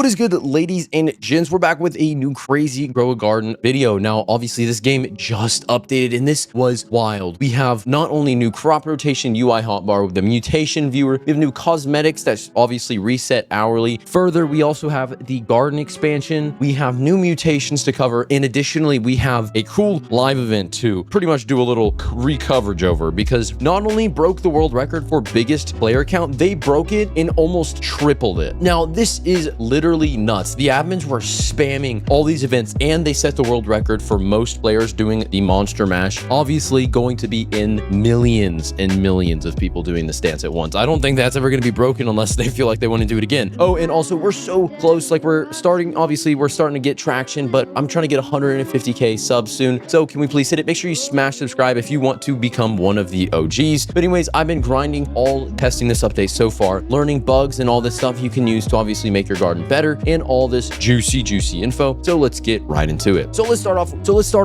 What is good, ladies and gents? We're back with a new crazy grow a garden video. Now, obviously, this game just updated, and this was wild. We have not only new crop rotation UI hotbar with the mutation viewer, we have new cosmetics that's obviously reset hourly. Further, we also have the garden expansion. We have new mutations to cover, and additionally, we have a cool live event to pretty much do a little recoverage over, because not only broke the world record for biggest player count, they broke it and almost tripled it. Now, this is literally nuts. The admins were spamming all these events, and they set the world record for most players doing the Monster Mash. Obviously, going to be in millions and millions of people doing this dance at once. I don't think that's ever going to be broken unless they feel like they want to do it again. Oh, and also, we're so close. Like, we're starting to get traction, but I'm trying to get 150K subs soon. So can we please hit it? Make sure you smash subscribe if you want to become one of the OGs. But anyways, I've been grinding all testing this update so far, learning bugs and all this stuff you can use to obviously make your garden better, and all this juicy info. So let's get right into it. So let's start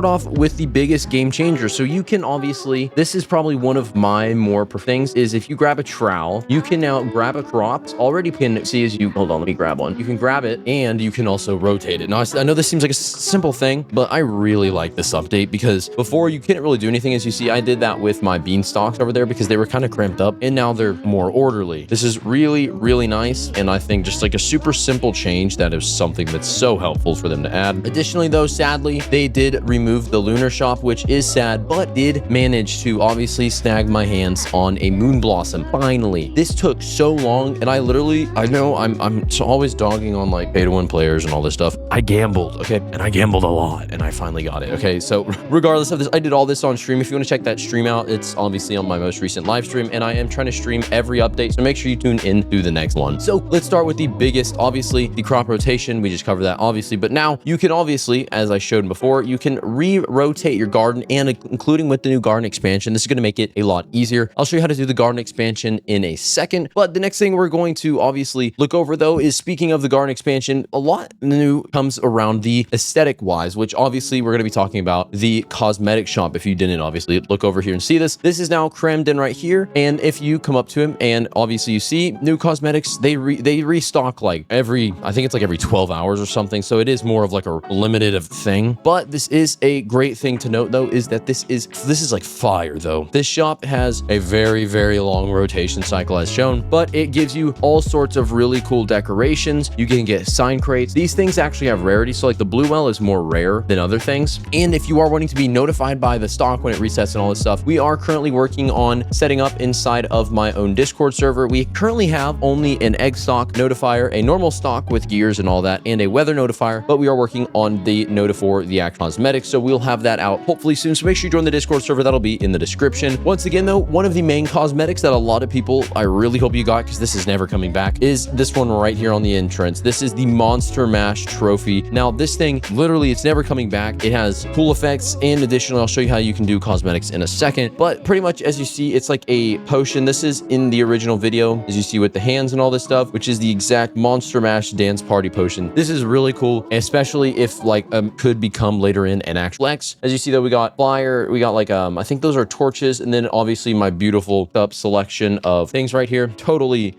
off with the biggest game changer. So you can obviously, this is probably one of my more things, is if you grab a trowel, you can now grab a crop. Already can see as you, hold on, let me grab one. You can grab it and you can also rotate it. Now, I know this seems like a simple thing, but I really like this update because before you couldn't really do anything. As you see, I did that with my beanstalks over there because they were kind of cramped up, and now they're more orderly. This is really, really nice, and I think just like a super simple change that is something that's so helpful for them to add. Additionally, though, sadly, they did remove the lunar shop, which is sad, but did manage to obviously snag my hands on a moon blossom. Finally, this took so long, and I know I'm always dogging on like pay to win players and all this stuff. I gambled, okay, and I gambled a lot, and I finally got it. Okay, so regardless of this, I did all this on stream. If you want to check that stream out, it's obviously on my most recent live stream, and I am trying to stream every update, so make sure you tune in to the next one. So let's start with the biggest, obviously the crop rotation. We just covered that obviously, but now you can obviously, as I showed before, you can re-rotate your garden, and including with the new garden expansion, this is going to make it a lot easier. I'll show you how to do the garden expansion in a second, but the next thing we're going to obviously look over though is, speaking of the garden expansion, a lot new comes around the aesthetic wise, which obviously we're going to be talking about the cosmetic shop. If you didn't obviously look over here and see this is now crammed in right here, and if you come up to him and obviously you see new cosmetics, they restock like I think it's like every 12 hours or something, so it is more of like a limited thing. But this is a great thing to note though, is that this is like fire though. This shop has a very, very long rotation cycle as shown, but it gives you all sorts of really cool decorations. You can get sign crates. These things actually have rarity, so like the blue well is more rare than other things. And if you are wanting to be notified by the stock when it resets and all this stuff, we are currently working on setting up inside of my own Discord server. We currently have only an egg stock notifier, a normal stock with gears and all that, and a weather notifier, but we are working on the nota for the actual cosmetics, so we'll have that out hopefully soon. So make sure you join the Discord server. That'll be in the description. Once again though, one of the main cosmetics that a lot of people, I really hope you got, because this is never coming back, is this one right here on the entrance. This is the Monster Mash trophy. Now this thing, literally, it's never coming back. It has cool effects, and additionally, I'll show you how you can do cosmetics in a second, but pretty much as you see, it's like a potion. This is in the original video, as you see with the hands and all this stuff, which is the exact Monster Mash dance party potion. This is really cool, especially if like could become later in an actual X. As you see though, we got fire, we got like I think those are torches, and then obviously my beautiful up selection of things right here. Totally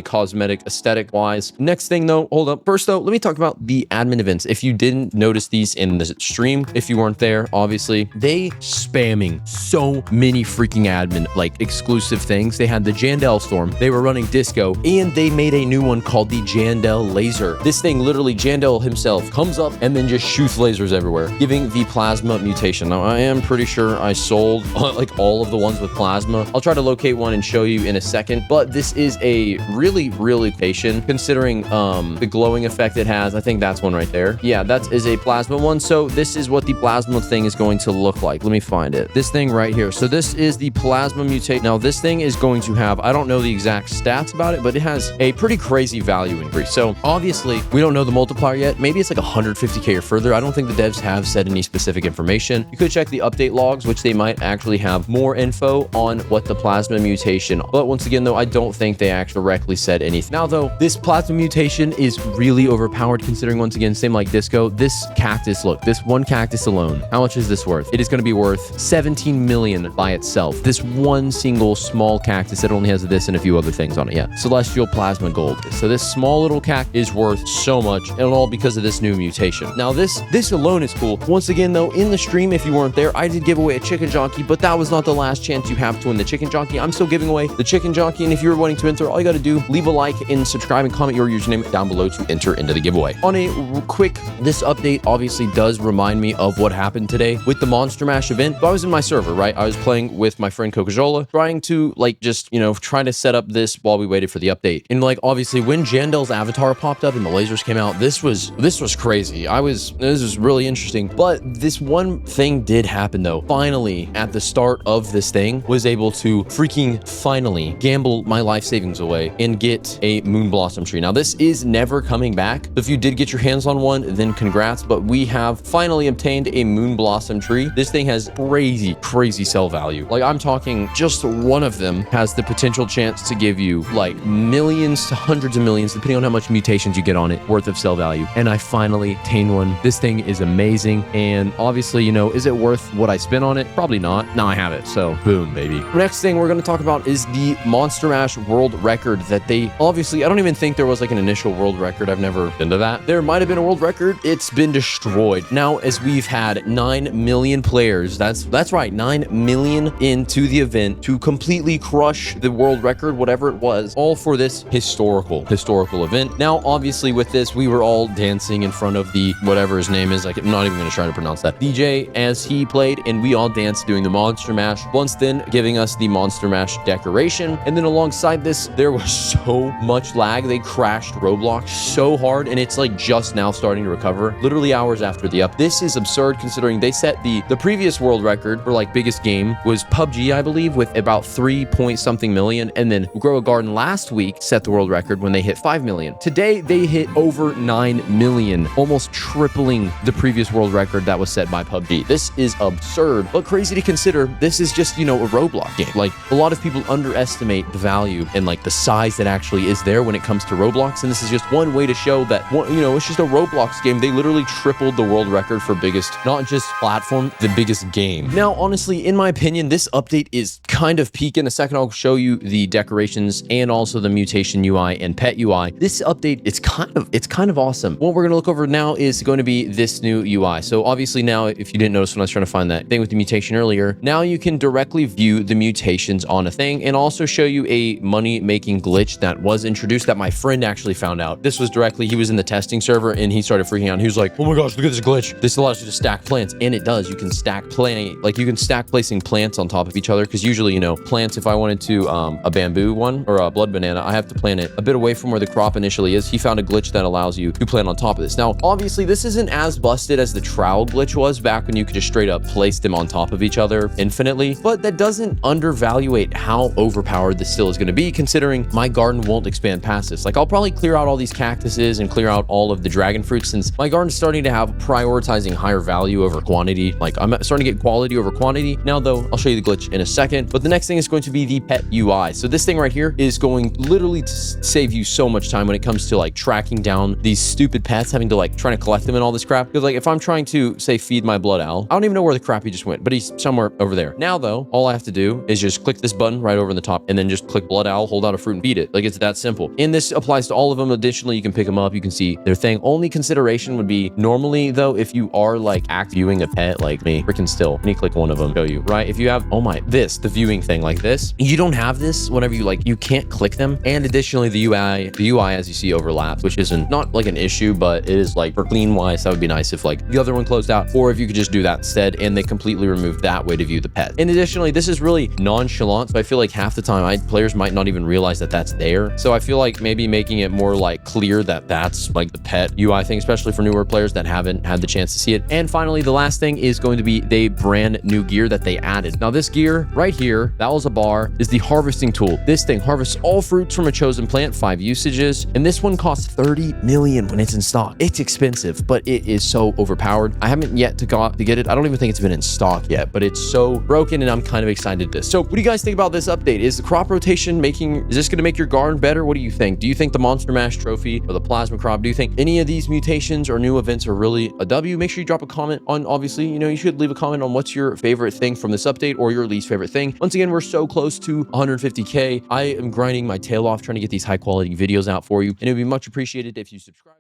cosmetic aesthetic wise. Next thing though, hold up. First though, let me talk about the admin events. If you didn't notice these in the stream, if you weren't there, obviously they spamming so many freaking admin like exclusive things. They had the Jandel Storm, they were running disco, and they made a new one called the Jandel Laser. This thing, literally Jandel himself comes up and then just shoots lasers everywhere, giving the plasma mutation. Now I am pretty sure I sold like all of the ones with plasma. I'll try to locate one and show you in a second, but this is a really patient, considering the glowing effect it has. I think that's one right there. Yeah, that is a plasma one. So this is what the plasma thing is going to look like. Let me find it. This thing right here. So this is the plasma mutate. Now this thing is going to have, I don't know the exact stats about it, but it has a pretty crazy value increase. So obviously we don't know the multiplier yet. Maybe it's like 150K or further. I don't think the devs have said any specific information. You could check the update logs, which they might actually have more info on what the plasma mutation. But once again though, I don't think they actually directly said anything. Now though, this plasma mutation is really overpowered, considering once again again, same like disco. This cactus, look, this one cactus alone, how much is this worth? It is going to be worth 17 million by itself. This one single small cactus that only has this and a few other things on it. Yeah, celestial plasma gold. So this small little cactus is worth so much, and all because of this new mutation. Now this alone is cool. Once again though, in the stream, if you weren't there, I did give away a chicken jockey, but that was not the last chance you have to win the chicken jockey. I'm still giving away the chicken jockey, and if you're wanting to enter, all you got to do, leave a like and subscribe and comment your username down below to enter into the giveaway. On a quick, this update obviously does remind me of what happened today with the Monster Mash event. But I was in my server, right? I was playing with my friend Coca-Cola, trying to like just, you know, trying to set up this while we waited for the update. And like obviously when Jandel's avatar popped up and the lasers came out, this was crazy. This was really interesting. But this one thing did happen though. Finally, at the start of this thing, was able to freaking finally gamble my life savings away and get a moon blossom tree. Now this is never coming back. If you did get your hands on one, then congrats. But we have finally obtained a moon blossom tree. This thing has crazy sell value. Like I'm talking, just one of them has the potential chance to give you like millions to hundreds of millions, depending on how much mutations you get on it, worth of sell value. And I finally obtained one. This thing is amazing. And obviously, you know, is it worth what I spent on it? Probably not. Now I have it. So boom, baby. Next thing we're going to talk about is the Monster Mash world record that they obviously, I don't even think there was like an initial world record. I've never been to that. There might have been a world record. It's been destroyed. Now, as we've had 9 million players, that's right, 9 million into the event to completely crush the world record, whatever it was, all for this historical event. Now, obviously with this, we were all dancing in front of the, whatever his name is, like, I'm not even going to try to pronounce that, DJ, as he played, and we all danced doing the Monster Mash, once then giving us the Monster Mash decoration. And then alongside this, there was so much lag. They crashed Roblox so hard, and it's like just now starting to recover, literally hours after the up. This is absurd considering they set the previous world record for like biggest game was PUBG, I believe, with about 3 point something million, and then Grow a Garden last week set the world record when they hit 5 million. Today they hit over 9 million, almost tripling the previous world record that was set by PUBG. This is absurd, but crazy to consider. This is just, you know, a Roblox game. Like a lot of people underestimate the value and like the size that actually is there when it comes to Roblox, and this is just one way to show that, you know, it's just a Roblox game. They literally tripled the world record for biggest, not just platform, the biggest game. Now, honestly, in my opinion, this update is kind of peak. In a second, I'll show you the decorations and also the mutation UI and pet UI. This update, it's kind of awesome. What we're going to look over now is going to be this new UI. So obviously now, if you didn't notice when I was trying to find that thing with the mutation earlier, now you can directly view the mutations on a thing and also show you a money-making glitch that was introduced that my friend actually found out. This was directly, he was in the testing server and he started freaking out. He was like, oh my gosh, look at this glitch. This allows you to stack plants, and it does. You can stack like you can stack placing plants on top of each other, because usually, you know, plants, if I wanted to a bamboo one or a blood banana, I have to plant it a bit away from where the crop initially is. He found a glitch that allows you to plant on top of this. Now, obviously, this isn't as busted as the trowel glitch was back when you could just straight up place them on top of each other infinitely, but that doesn't undervaluate how overpowered this still is going to be, considering my garden won't expand past this. Like, I'll probably clear out all these cactuses and clear out all of the dragon fruits, since my garden's starting to have prioritizing higher value over quantity. Like, I'm starting to get quality over quantity. Now, though, I'll show you the glitch in a second, but the next thing is going to be the pet UI. So this thing right here is going literally to save you so much time when it comes to like tracking down these stupid pets, having to like trying to collect them and all this crap. Because like if I'm trying to say feed my blood owl, I don't even know where the crap he just went, but he's somewhere over there. Now though, all I have to do is just click this button right over in the top and then just click blood owl, hold out a fruit and feed it. Like, it's that simple. And this applies to all of them. Additionally, you can pick them up. You can see their thing. Only consideration would be normally though, if you are like viewing a pet like me, freaking still, and you click one of them, show you, right? If you have, the viewing thing like this, you don't have this whenever you like, you can't click them. And additionally, the UI as you see overlaps, which isn't not like an issue, but it is like for clean wise, that would be nice if like the other one closed out, or if you could just do that instead and they completely removed that way to view the pet. And additionally, this is really nonchalant, so I feel like half the time players might not even realize that that's there. So I feel like maybe making it more like clear that that's like the pet UI thing, especially for newer players that haven't had the chance to see it. And finally, the last thing is going to be the brand new gear that they added. Now this gear right here, that was a bar, is the harvesting tool. This thing harvests all fruits from a chosen plant, 5 usages, and this one costs 30 million when it's in stock. It's expensive, but it is so overpowered. I haven't yet to get it. I don't even think it's been in stock yet, but it's so broken and I'm kind of excited to. So what do you guys think about this update? Is the crop rotation is this going to make your garden better? What do you think? Do you think the Monster Mash trophy or the plasma crop, do you think any of these these mutations or new events are really a W, make sure you drop a comment on, obviously, you should leave a comment on what's your favorite thing from this update or your least favorite thing. Once again, we're so close to 150K. I am grinding my tail off trying to get these high quality videos out for you, and it would be much appreciated if you subscribe.